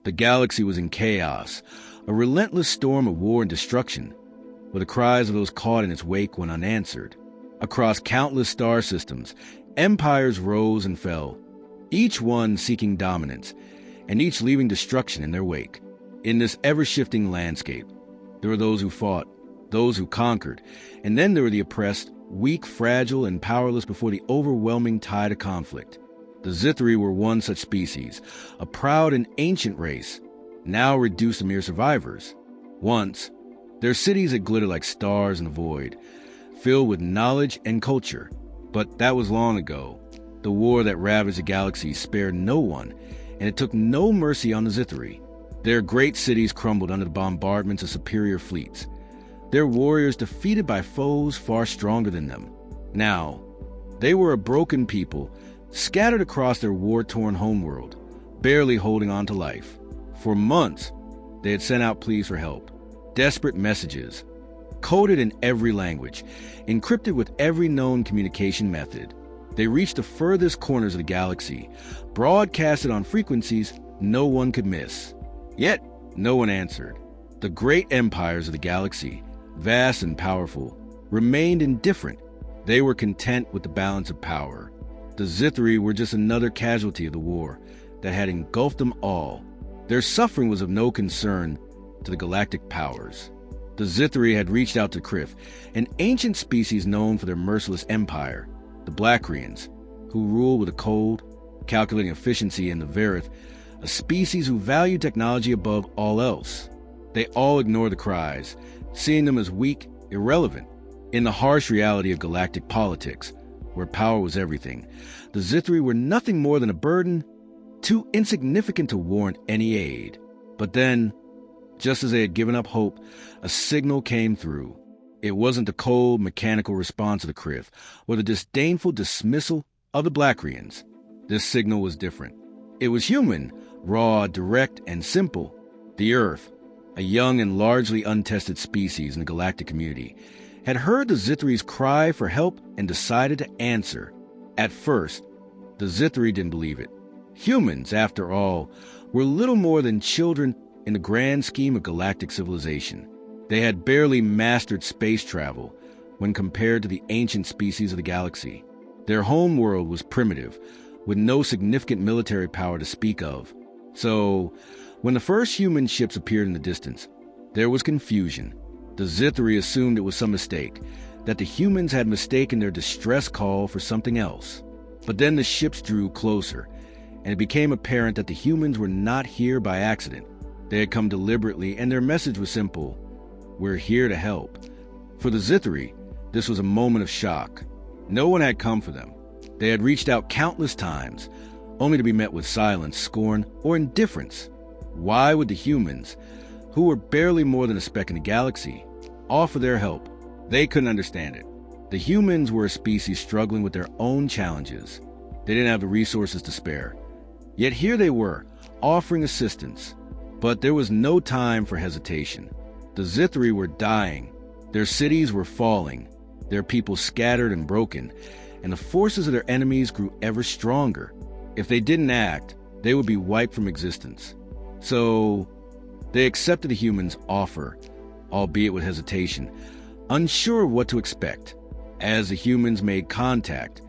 The galaxy was in chaos, a relentless storm of war and destruction, with the cries of those caught in its wake went unanswered. Across countless star systems, empires rose and fell, each one seeking dominance, and each leaving destruction in their wake. In this ever-shifting landscape, there were those who fought, those who conquered, and then there were the oppressed, weak, fragile, and powerless before the overwhelming tide of conflict. The Zithri were one such species, a proud and ancient race, now reduced to mere survivors. Once, their cities had glittered like stars in the void, filled with knowledge and culture. But that was long ago. The war that ravaged the galaxy spared no one, and it took no mercy on the Zithri. Their great cities crumbled under the bombardments of superior fleets, their warriors defeated by foes far stronger than them. Now, they were a broken people, scattered across their war-torn homeworld, barely holding on to life. For months, they had sent out pleas for help, desperate messages, coded in every language, encrypted with every known communication method. They reached the furthest corners of the galaxy, broadcasted on frequencies no one could miss. Yet, no one answered. The great empires of the galaxy, vast and powerful, remained indifferent. They were content with the balance of power. The Zithri were just another casualty of the war that had engulfed them all. Their suffering was of no concern to the galactic powers. The Zithri had reached out to Krif, an ancient species known for their merciless empire, the Blackrians, who ruled with a cold, calculating efficiency, and the Verith, a species who valued technology above all else. They all ignored the cries, seeing them as weak, irrelevant. In the harsh reality of galactic politics, where power was everything, the Zithri were nothing more than a burden, too insignificant to warrant any aid. But then, just as they had given up hope, a signal came through. It wasn't the cold, mechanical response of the Krif, or the disdainful dismissal of the Blackrians. This signal was different. It was human, raw, direct, and simple. The Earth, a young and largely untested species in the galactic community, had heard the Zithri's cry for help and decided to answer. At first, the Zithri didn't believe it. Humans, after all, were little more than children in the grand scheme of galactic civilization. They had barely mastered space travel when compared to the ancient species of the galaxy. Their home world was primitive, with no significant military power to speak of. So, when the first human ships appeared in the distance, there was confusion. The Zithri assumed it was some mistake, that the humans had mistaken their distress call for something else. But then the ships drew closer, and it became apparent that the humans were not here by accident. They had come deliberately, and their message was simple: we're here to help. For the Zithri, this was a moment of shock. No one had come for them. They had reached out countless times, only to be met with silence, scorn, or indifference. Why would the humans, who were barely more than a speck in the galaxy, offer their help? They couldn't understand it. The humans were a species struggling with their own challenges. They didn't have the resources to spare. Yet here they were, offering assistance. But there was no time for hesitation. The Zithri were dying. Their cities were falling, their people scattered and broken, and the forces of their enemies grew ever stronger. If they didn't act, they would be wiped from existence. So, they accepted the humans' offer, albeit with hesitation, unsure of what to expect. As the humans made contact,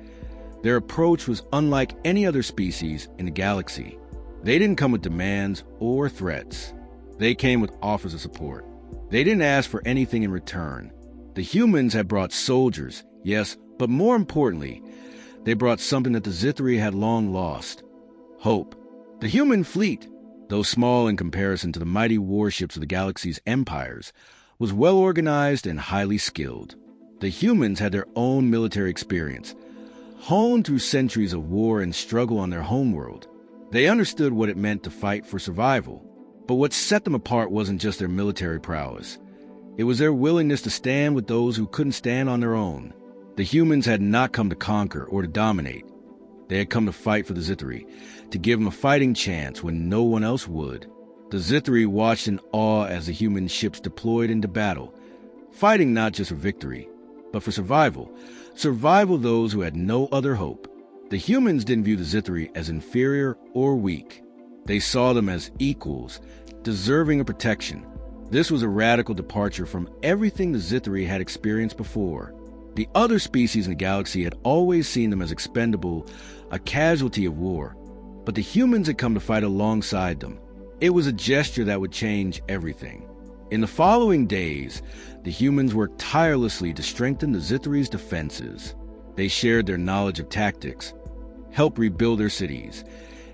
their approach was unlike any other species in the galaxy. They didn't come with demands or threats. They came with offers of support. They didn't ask for anything in return. The humans had brought soldiers, yes, but more importantly, they brought something that the Zithri had long lost: hope. The human fleet, though small in comparison to the mighty warships of the galaxy's empires, was well organized and highly skilled. The humans had their own military experience, honed through centuries of war and struggle on their homeworld. They understood what it meant to fight for survival. But what set them apart wasn't just their military prowess. It was their willingness to stand with those who couldn't stand on their own. The humans had not come to conquer or to dominate. They had come to fight for the Zithri, to give them a fighting chance when no one else would. The Zithri watched in awe as the human ships deployed into battle, fighting not just for victory, but for survival. Survival of those who had no other hope. The humans didn't view the Zithri as inferior or weak. They saw them as equals, deserving of protection. This was a radical departure from everything the Zithri had experienced before. The other species in the galaxy had always seen them as expendable, a casualty of war, but the humans had come to fight alongside them. It was a gesture that would change everything. In the following days, the humans worked tirelessly to strengthen the Zithri's defenses. They shared their knowledge of tactics, helped rebuild their cities,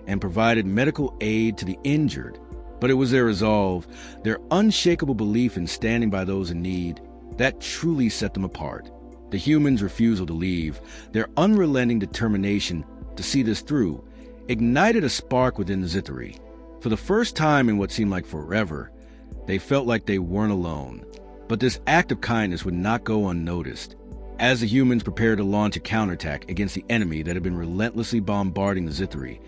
and provided medical aid to the injured. But it was their resolve, their unshakable belief in standing by those in need, that truly set them apart. The humans' refusal to leave, their unrelenting determination to see this through, ignited a spark within the Zithri. For the first time in what seemed like forever, they felt like they weren't alone. But this act of kindness would not go unnoticed. As the humans prepared to launch a counterattack against the enemy that had been relentlessly bombarding the Zithri,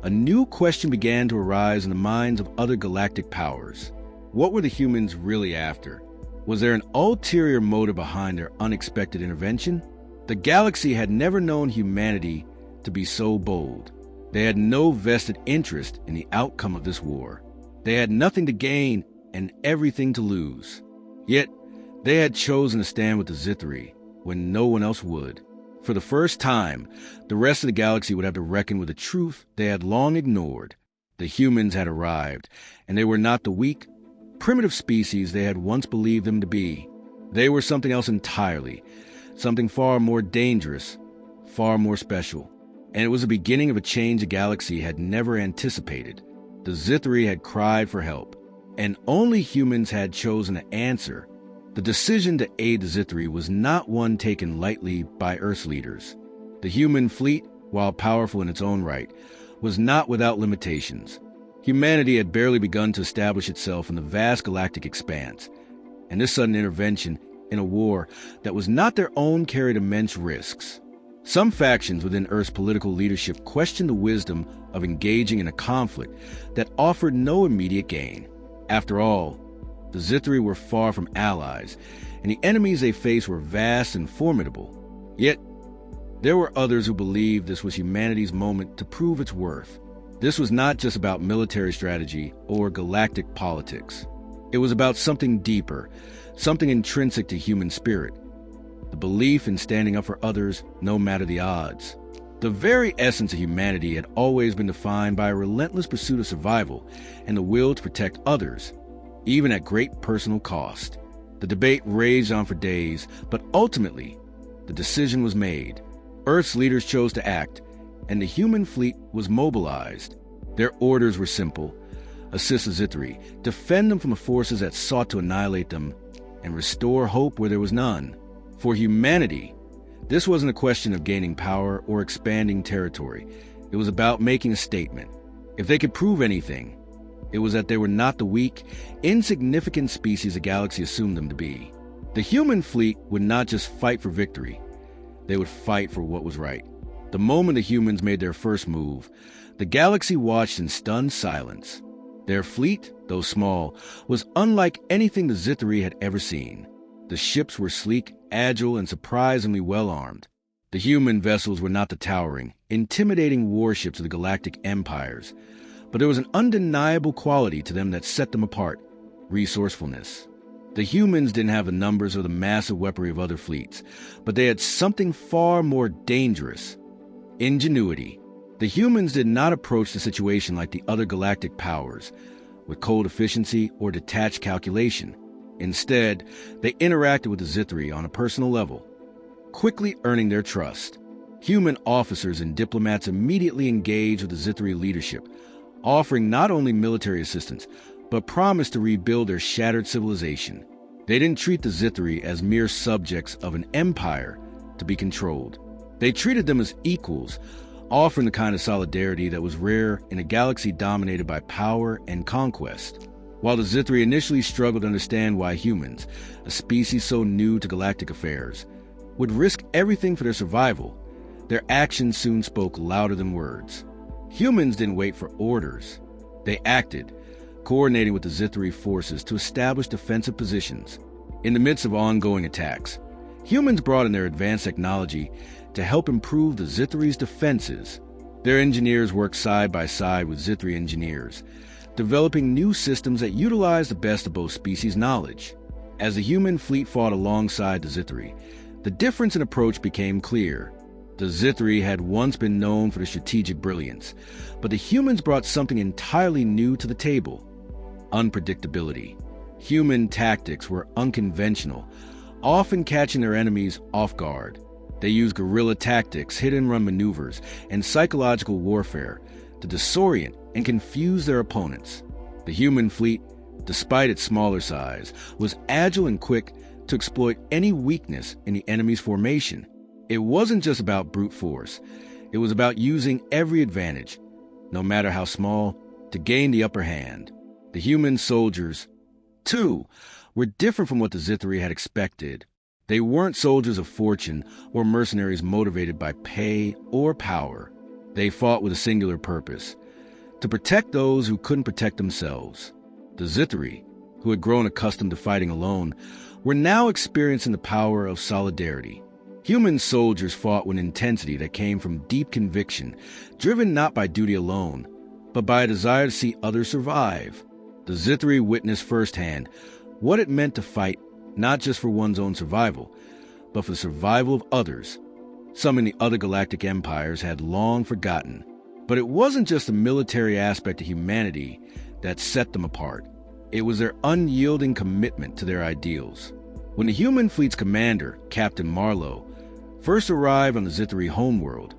a new question began to arise in the minds of other galactic powers. What were the humans really after? Was there an ulterior motive behind their unexpected intervention? The galaxy had never known humanity to be so bold. They had no vested interest in the outcome of this war. They had nothing to gain and everything to lose. Yet, they had chosen to stand with the Zithri when no one else would. For the first time, the rest of the galaxy would have to reckon with a truth they had long ignored. The humans had arrived, and they were not the weak, primitive species they had once believed them to be. They were something else entirely, something far more dangerous, far more special. And it was the beginning of a change the galaxy had never anticipated. The Zithri had cried for help, and only humans had chosen to answer. The decision to aid the Zithri was not one taken lightly by Earth's leaders. The human fleet, while powerful in its own right, was not without limitations. Humanity had barely begun to establish itself in the vast galactic expanse, and this sudden intervention in a war that was not their own carried immense risks. Some factions within Earth's political leadership questioned the wisdom of engaging in a conflict that offered no immediate gain. After all, the Zithri were far from allies, and the enemies they faced were vast and formidable. Yet, there were others who believed this was humanity's moment to prove its worth. This was not just about military strategy or galactic politics. It was about something deeper, something intrinsic to human spirit. The belief in standing up for others, no matter the odds. The very essence of humanity had always been defined by a relentless pursuit of survival and the will to protect others, even at great personal cost. The debate raged on for days, but ultimately, the decision was made. Earth's leaders chose to act, and the human fleet was mobilized. Their orders were simple: assist the Zithri, defend them from the forces that sought to annihilate them, and restore hope where there was none. For humanity, this wasn't a question of gaining power or expanding territory. It was about making a statement. If they could prove anything, it was that they were not the weak, insignificant species the galaxy assumed them to be. The human fleet would not just fight for victory. They would fight for what was right. The moment the humans made their first move, the galaxy watched in stunned silence. Their fleet, though small, was unlike anything the Zithri had ever seen. The ships were sleek, agile, and surprisingly well-armed. The human vessels were not the towering, intimidating warships of the galactic empires, but there was an undeniable quality to them that set them apart: resourcefulness. The humans didn't have the numbers or the massive weaponry of other fleets, but they had something far more dangerous: ingenuity. The humans did not approach the situation like the other galactic powers, with cold efficiency or detached calculation. Instead, they interacted with the Zithri on a personal level, quickly earning their trust. Human officers and diplomats immediately engaged with the Zithri leadership, offering not only military assistance, but promised to rebuild their shattered civilization. They didn't treat the Zithri as mere subjects of an empire to be controlled. They treated them as equals, offering the kind of solidarity that was rare in a galaxy dominated by power and conquest. While the Zithri initially struggled to understand why humans, a species so new to galactic affairs, would risk everything for their survival, their actions soon spoke louder than words. Humans didn't wait for orders. They acted, coordinating with the Zithri forces to establish defensive positions. In the midst of ongoing attacks, humans brought in their advanced technology to help improve the Zithri's defenses. Their engineers worked side by side with Zithri engineers, developing new systems that utilized the best of both species' knowledge. As the human fleet fought alongside the Zithri, the difference in approach became clear. The Zithri had once been known for their strategic brilliance, but the humans brought something entirely new to the table: unpredictability. Human tactics were unconventional, often catching their enemies off guard. They used guerrilla tactics, hit-and-run maneuvers, and psychological warfare to disorient and confuse their opponents. The human fleet, despite its smaller size, was agile and quick to exploit any weakness in the enemy's formation. It wasn't just about brute force. It was about using every advantage, no matter how small, to gain the upper hand. The human soldiers, too, were different from what the Zithri had expected. They weren't soldiers of fortune or mercenaries motivated by pay or power. They fought with a singular purpose: to protect those who couldn't protect themselves. The Zithri, who had grown accustomed to fighting alone, were now experiencing the power of solidarity. Human soldiers fought with intensity that came from deep conviction, driven not by duty alone, but by a desire to see others survive. The Zithri witnessed firsthand what it meant to fight not just for one's own survival, but for the survival of others, something the other galactic empires had long forgotten. But it wasn't just the military aspect of humanity that set them apart. It was their unyielding commitment to their ideals. When the human fleet's commander, Captain Marlowe, first arrived on the Zithri homeworld,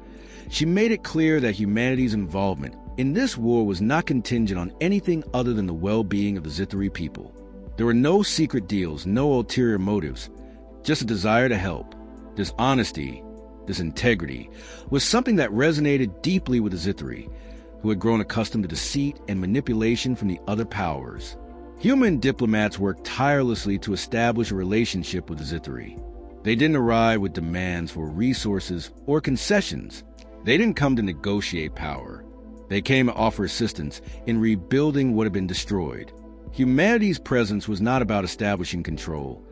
she made it clear that humanity's involvement in this war was not contingent on anything other than the well-being of the Zithri people. There were no secret deals, no ulterior motives, just a desire to help. This honesty, this integrity, was something that resonated deeply with the Zithri, who had grown accustomed to deceit and manipulation from the other powers. Human diplomats worked tirelessly to establish a relationship with the Zithri. They didn't arrive with demands for resources or concessions. They didn't come to negotiate power. They came to offer assistance in rebuilding what had been destroyed. Humanity's presence was not about establishing control.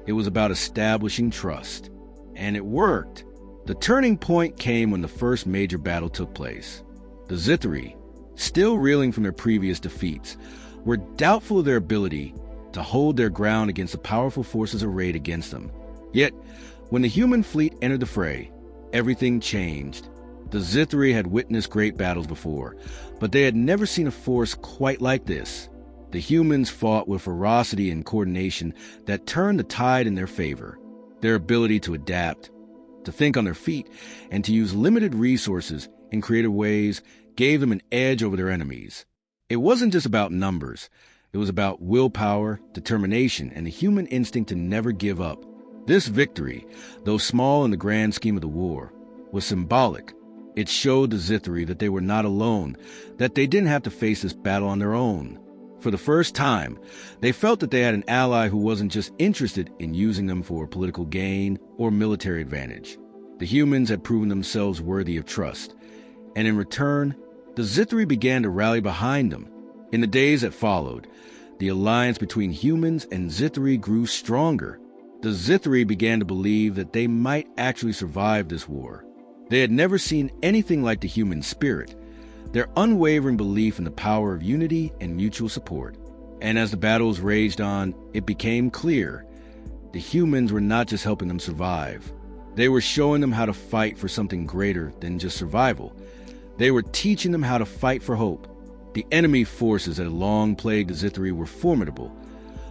It was about establishing trust. And it worked. The turning point came when the first major battle took place. The Zithri, still reeling from their previous defeats, were doubtful of their ability to hold their ground against the powerful forces arrayed against them. Yet, when the human fleet entered the fray, everything changed. The Zithri had witnessed great battles before, but they had never seen a force quite like this. The humans fought with ferocity and coordination that turned the tide in their favor. Their ability to adapt, to think on their feet, and to use limited resources in creative ways gave them an edge over their enemies. It wasn't just about numbers. It was about willpower, determination, and the human instinct to never give up. This victory, though small in the grand scheme of the war, was symbolic. It showed the Zithri that they were not alone, that they didn't have to face this battle on their own. For the first time, they felt that they had an ally who wasn't just interested in using them for political gain or military advantage. The humans had proven themselves worthy of trust, and in return, the Zithri began to rally behind them. In the days that followed, the alliance between humans and Zithri grew stronger. The Zithri began to believe that they might actually survive this war. They had never seen anything like the human spirit, their unwavering belief in the power of unity and mutual support. And as the battles raged on, it became clear the humans were not just helping them survive. They were showing them how to fight for something greater than just survival. They were teaching them how to fight for hope. The enemy forces that had long plagued the Zithri were formidable,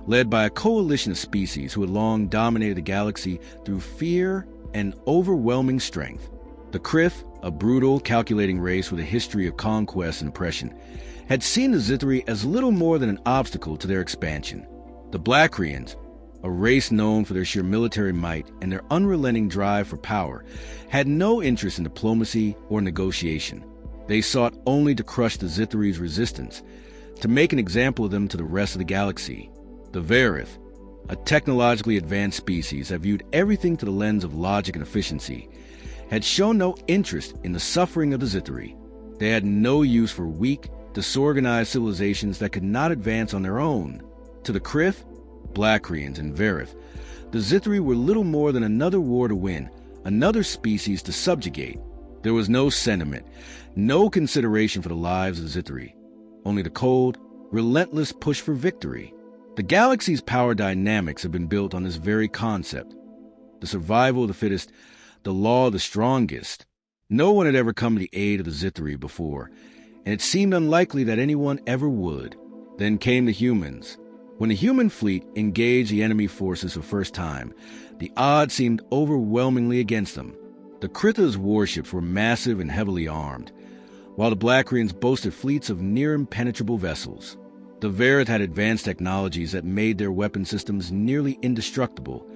led by a coalition of species who had long dominated the galaxy through fear and overwhelming strength. The Krith, a brutal, calculating race with a history of conquest and oppression, had seen the Zithri as little more than an obstacle to their expansion. The Blackrians, a race known for their sheer military might and their unrelenting drive for power, had no interest in diplomacy or negotiation. They sought only to crush the Zithri's resistance, to make an example of them to the rest of the galaxy. The Varith, a technologically advanced species that viewed everything through the lens of logic and efficiency, had shown no interest in the suffering of the Zithri. They had no use for weak, disorganized civilizations that could not advance on their own. To the Krith, Blackrians, and Varith, the Zithri were little more than another war to win, another species to subjugate. There was no sentiment, no consideration for the lives of the Zithri, only the cold, relentless push for victory. The galaxy's power dynamics have been built on this very concept. The survival of the fittest, the law of the strongest. No one had ever come to the aid of the Zithri before, and it seemed unlikely that anyone ever would. Then came the humans. When the human fleet engaged the enemy forces for the first time, the odds seemed overwhelmingly against them. The Kritha's warships were massive and heavily armed, while the Blackrians boasted fleets of near-impenetrable vessels. The Verith had advanced technologies that made their weapon systems nearly indestructible,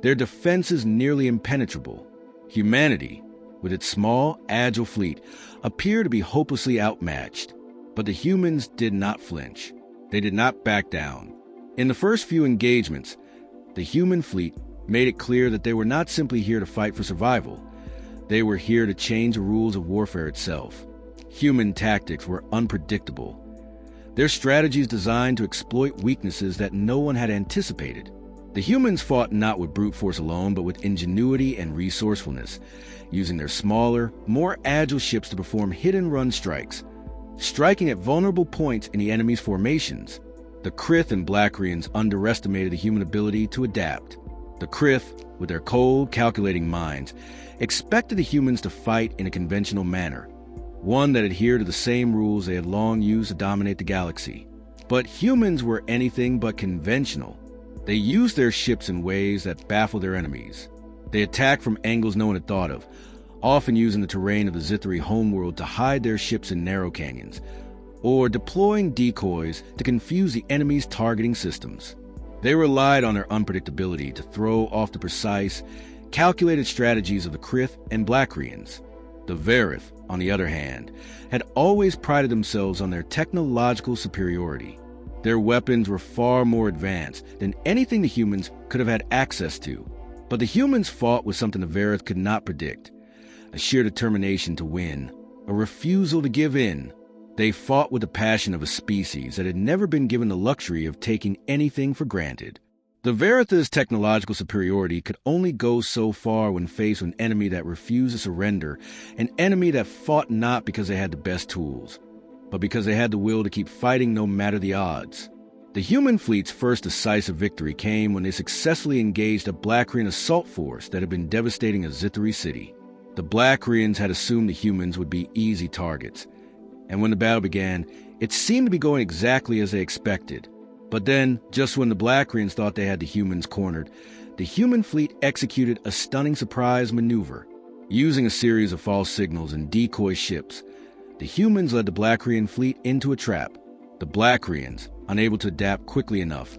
their defenses nearly impenetrable. Humanity, with its small, agile fleet, appeared to be hopelessly outmatched. But the humans did not flinch. They did not back down. In the first few engagements, the human fleet made it clear that they were not simply here to fight for survival. They were here to change the rules of warfare itself. Human tactics were unpredictable. Their strategies designed to exploit weaknesses that no one had anticipated. The humans fought not with brute force alone, but with ingenuity and resourcefulness, using their smaller, more agile ships to perform hit-and-run strikes, striking at vulnerable points in the enemy's formations. The Krith and Blackrians underestimated the human ability to adapt. The Krith, with their cold, calculating minds, expected the humans to fight in a conventional manner, one that adhered to the same rules they had long used to dominate the galaxy. But humans were anything but conventional. They used their ships in ways that baffled their enemies. They attacked from angles no one had thought of, often using the terrain of the Zithri homeworld to hide their ships in narrow canyons, or deploying decoys to confuse the enemy's targeting systems. They relied on their unpredictability to throw off the precise, calculated strategies of the Krith and Blackrians. The Verith, on the other hand, had always prided themselves on their technological superiority. Their weapons were far more advanced than anything the humans could have had access to. But the humans fought with something the Verith could not predict: a sheer determination to win, a refusal to give in. They fought with the passion of a species that had never been given the luxury of taking anything for granted. The Veritha's technological superiority could only go so far when faced with an enemy that refused to surrender, an enemy that fought not because they had the best tools, but because they had the will to keep fighting no matter the odds. The human fleet's first decisive victory came when they successfully engaged a Blackrian assault force that had been devastating a Zithri city. The Blackrians had assumed the humans would be easy targets, and when the battle began, it seemed to be going exactly as they expected. But then, just when the Blackrians thought they had the humans cornered, the human fleet executed a stunning surprise maneuver. Using a series of false signals and decoy ships, the humans led the Blackrian fleet into a trap. The Blackrians, unable to adapt quickly enough,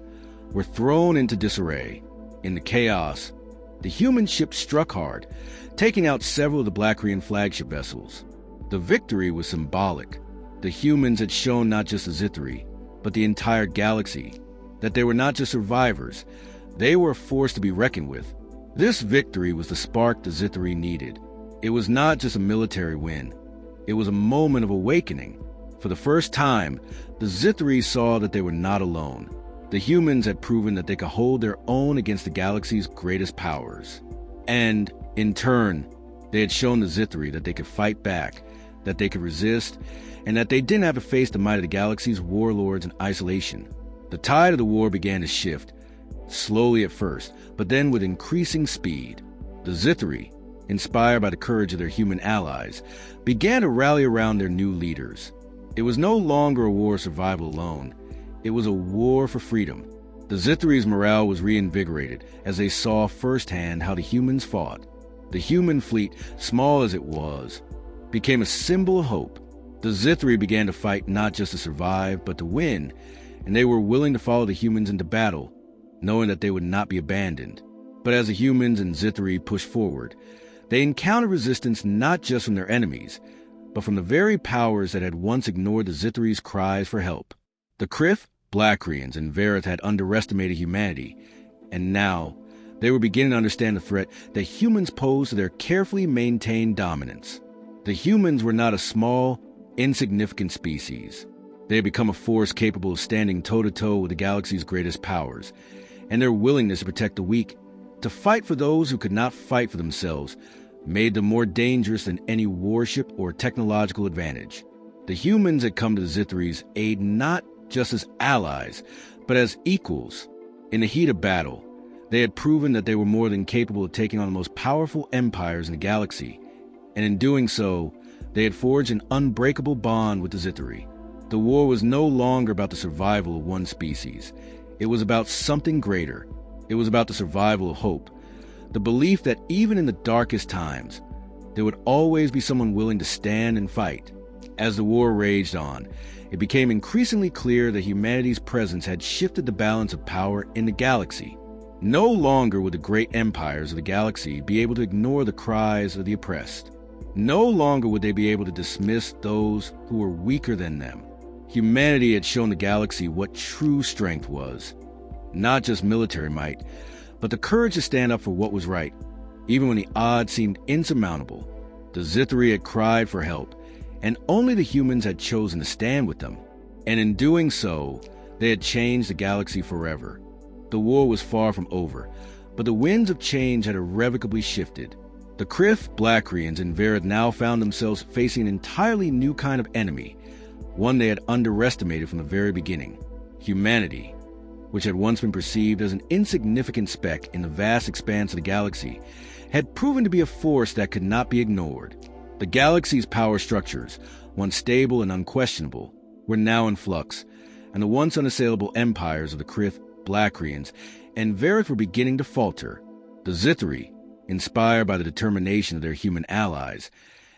were thrown into disarray. In the chaos, the human ship struck hard, taking out several of the Blackrian flagship vessels. The victory was symbolic. The humans had shown not just the Zithri, but the entire galaxy, that they were not just survivors, they were a force to be reckoned with. This victory was the spark the Zithri needed. It was not just a military win, it was a moment of awakening. For the first time, the Zithri saw that they were not alone. The humans had proven that they could hold their own against the galaxy's greatest powers. And, in turn, they had shown the Zithri that they could fight back, that they could resist, and that they didn't have to face the might of the galaxy's warlords in isolation. The tide of the war began to shift, slowly at first, but then with increasing speed. The Zithri, inspired by the courage of their human allies, began to rally around their new leaders. It was no longer a war of survival alone. It was a war for freedom. The Zithri's morale was reinvigorated as they saw firsthand how the humans fought. The human fleet, small as it was, became a symbol of hope. The Zithri began to fight not just to survive, but to win, and they were willing to follow the humans into battle, knowing that they would not be abandoned. But as the humans and Zithri pushed forward, they encountered resistance not just from their enemies, but from the very powers that had once ignored the Zithri's cries for help. The Krith, Blackrians, and Verith had underestimated humanity, and now they were beginning to understand the threat that humans posed to their carefully maintained dominance. The humans were not a small, insignificant species. They had become a force capable of standing toe-to-toe with the galaxy's greatest powers, and their willingness to protect the weak, to fight for those who could not fight for themselves, made them more dangerous than any warship or technological advantage. The humans had come to the Zithri's aid not just as allies, but as equals. In the heat of battle, they had proven that they were more than capable of taking on the most powerful empires in the galaxy, and in doing so, they had forged an unbreakable bond with the Zithri. The war was no longer about the survival of one species. It was about something greater. It was about the survival of hope. The belief that even in the darkest times, there would always be someone willing to stand and fight. As the war raged on, it became increasingly clear that humanity's presence had shifted the balance of power in the galaxy. No longer would the great empires of the galaxy be able to ignore the cries of the oppressed. No longer would they be able to dismiss those who were weaker than them. Humanity had shown the galaxy what true strength was. Not just military might, but the courage to stand up for what was right, even when the odds seemed insurmountable. The Zithri had cried for help, and only the humans had chosen to stand with them. And in doing so, they had changed the galaxy forever. The war was far from over, but the winds of change had irrevocably shifted. The Krith, Blackrians, and Verith now found themselves facing an entirely new kind of enemy, one they had underestimated from the very beginning. Humanity, which had once been perceived as an insignificant speck in the vast expanse of the galaxy, had proven to be a force that could not be ignored. The galaxy's power structures, once stable and unquestionable, were now in flux, and the once unassailable empires of the Krith, Blackrians, and Verith were beginning to falter. The Zithri, inspired by the determination of their human allies,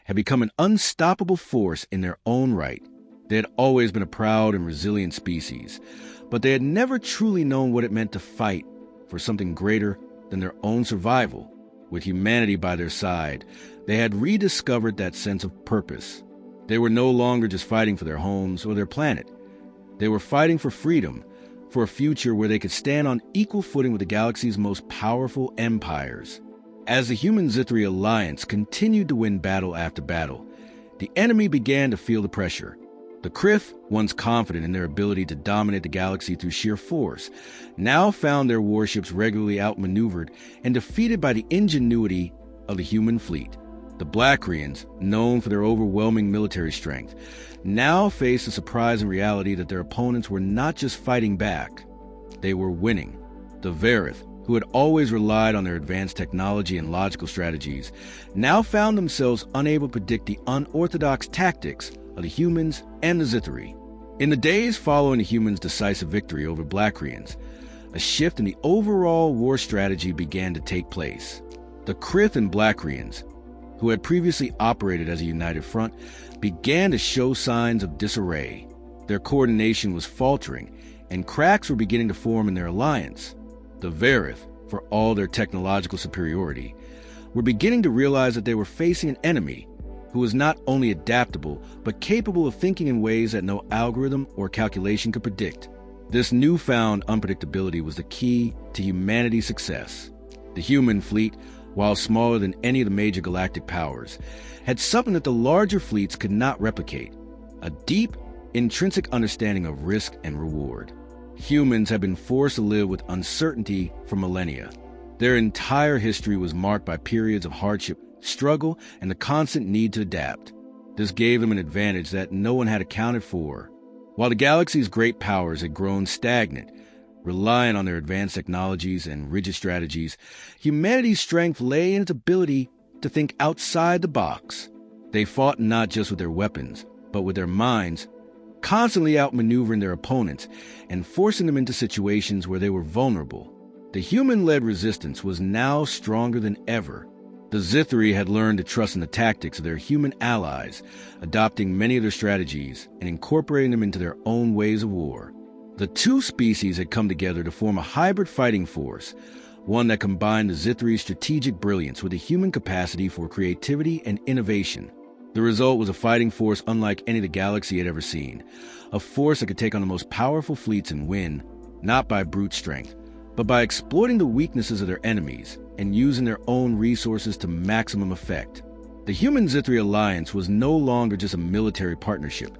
had become an unstoppable force in their own right. They had always been a proud and resilient species, but they had never truly known what it meant to fight for something greater than their own survival. With humanity by their side, they had rediscovered that sense of purpose. They were no longer just fighting for their homes or their planet. They were fighting for freedom, for a future where they could stand on equal footing with the galaxy's most powerful empires. As the Human-Zithri alliance continued to win battle after battle, the enemy began to feel the pressure. The Krith, once confident in their ability to dominate the galaxy through sheer force, now found their warships regularly outmaneuvered and defeated by the ingenuity of the human fleet. The Blackrians, known for their overwhelming military strength, now faced the surprising reality that their opponents were not just fighting back, they were winning. The Verith, who had always relied on their advanced technology and logical strategies, now found themselves unable to predict the unorthodox tactics of the humans and the Zithri. In the days following the humans' decisive victory over Blackrians, a shift in the overall war strategy began to take place. The Krith and Blackrians, who had previously operated as a united front, began to show signs of disarray. Their coordination was faltering, and cracks were beginning to form in their alliance. The Verith, for all their technological superiority, were beginning to realize that they were facing an enemy who was not only adaptable, but capable of thinking in ways that no algorithm or calculation could predict. This newfound unpredictability was the key to humanity's success. The human fleet, while smaller than any of the major galactic powers, had something that the larger fleets could not replicate: a deep, intrinsic understanding of risk and reward. Humans had been forced to live with uncertainty for millennia. Their entire history was marked by periods of hardship, struggle, and the constant need to adapt. This gave them an advantage that no one had accounted for. While the galaxy's great powers had grown stagnant, relying on their advanced technologies and rigid strategies, humanity's strength lay in its ability to think outside the box. They fought not just with their weapons, but with their minds, constantly outmaneuvering their opponents and forcing them into situations where they were vulnerable. The human-led resistance was now stronger than ever. The Zithri had learned to trust in the tactics of their human allies, adopting many of their strategies and incorporating them into their own ways of war. The two species had come together to form a hybrid fighting force, one that combined the Zithri's strategic brilliance with the human capacity for creativity and innovation. The result was a fighting force unlike any the galaxy had ever seen, a force that could take on the most powerful fleets and win, not by brute strength, but by exploiting the weaknesses of their enemies and using their own resources to maximum effect. The Human-Zithri alliance was no longer just a military partnership.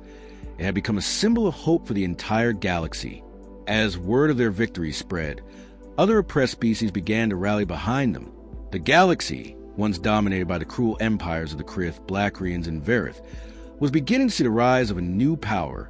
It had become a symbol of hope for the entire galaxy. As word of their victory spread, other oppressed species began to rally behind them. The galaxy, once dominated by the cruel empires of the Krith, Blackrians, and Verith, was beginning to see the rise of a new power,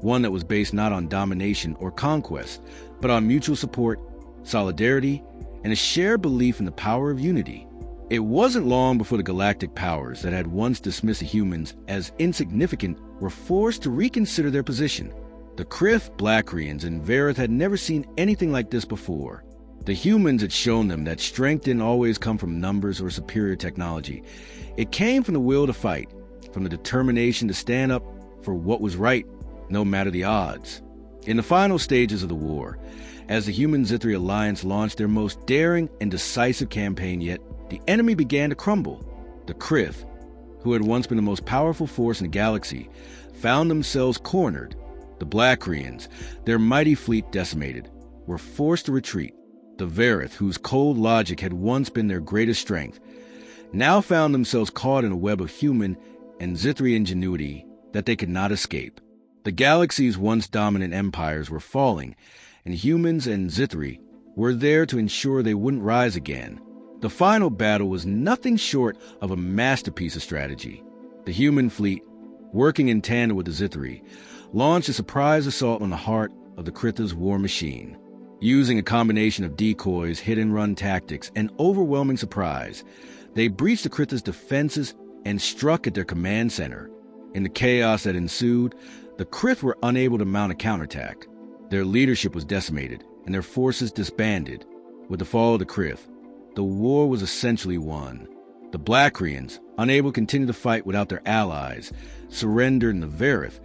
one that was based not on domination or conquest, but on mutual support, solidarity, and a shared belief in the power of unity. It wasn't long before the galactic powers that had once dismissed the humans as insignificant were forced to reconsider their position. The Krith, Blackrians, and Verith had never seen anything like this before. The humans had shown them that strength didn't always come from numbers or superior technology. It came from the will to fight, from the determination to stand up for what was right, no matter the odds. In the final stages of the war, as the Human-Zithri alliance launched their most daring and decisive campaign yet, the enemy began to crumble. The Krith, who had once been the most powerful force in the galaxy, found themselves cornered. The Blackrians, their mighty fleet decimated, were forced to retreat. The Verith, whose cold logic had once been their greatest strength, now found themselves caught in a web of human and Zithri ingenuity that they could not escape. The galaxy's once dominant empires were falling, and humans and Zithri were there to ensure they wouldn't rise again. The final battle was nothing short of a masterpiece of strategy. The human fleet, working in tandem with the Zithri, launched a surprise assault on the heart of the Krith's war machine. Using a combination of decoys, hit-and-run tactics, and overwhelming surprise, they breached the Krith's defenses and struck at their command center. In the chaos that ensued, the Krith were unable to mount a counterattack. Their leadership was decimated, and their forces disbanded. With the fall of the Krith, the war was essentially won. The Blackrians, unable to continue the fight without their allies, surrendered, and the Verith,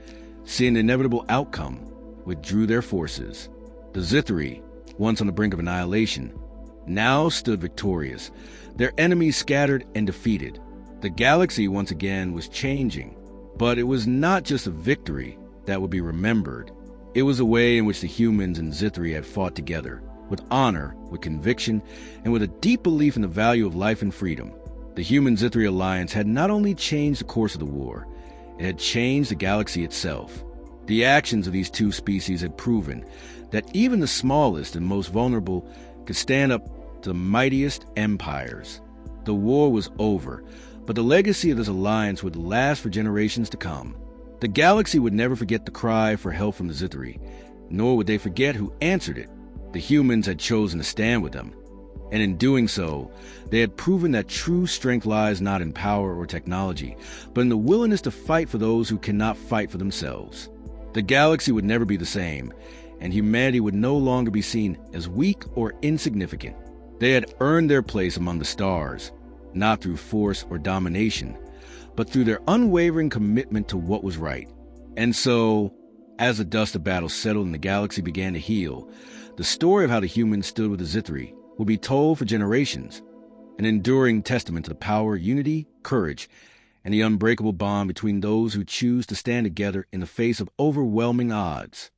seeing the inevitable outcome, withdrew their forces. The Zithri, once on the brink of annihilation, now stood victorious, their enemies scattered and defeated. The galaxy once again was changing, but it was not just a victory that would be remembered. It was a way in which the humans and Zithri had fought together, with honor, with conviction, and with a deep belief in the value of life and freedom. The Human-Zithri alliance had not only changed the course of the war, it had changed the galaxy itself. The actions of these two species had proven that even the smallest and most vulnerable could stand up to the mightiest empires. The war was over, but the legacy of this alliance would last for generations to come. The galaxy would never forget the cry for help from the Zithri, nor would they forget who answered it. The humans had chosen to stand with them, and in doing so, they had proven that true strength lies not in power or technology, but in the willingness to fight for those who cannot fight for themselves. The galaxy would never be the same, and humanity would no longer be seen as weak or insignificant. They had earned their place among the stars, not through force or domination, but through their unwavering commitment to what was right. And so, as the dust of battle settled and the galaxy began to heal, the story of how the humans stood with the Zithri will be told for generations, an enduring testament to the power, unity, courage, and the unbreakable bond between those who choose to stand together in the face of overwhelming odds.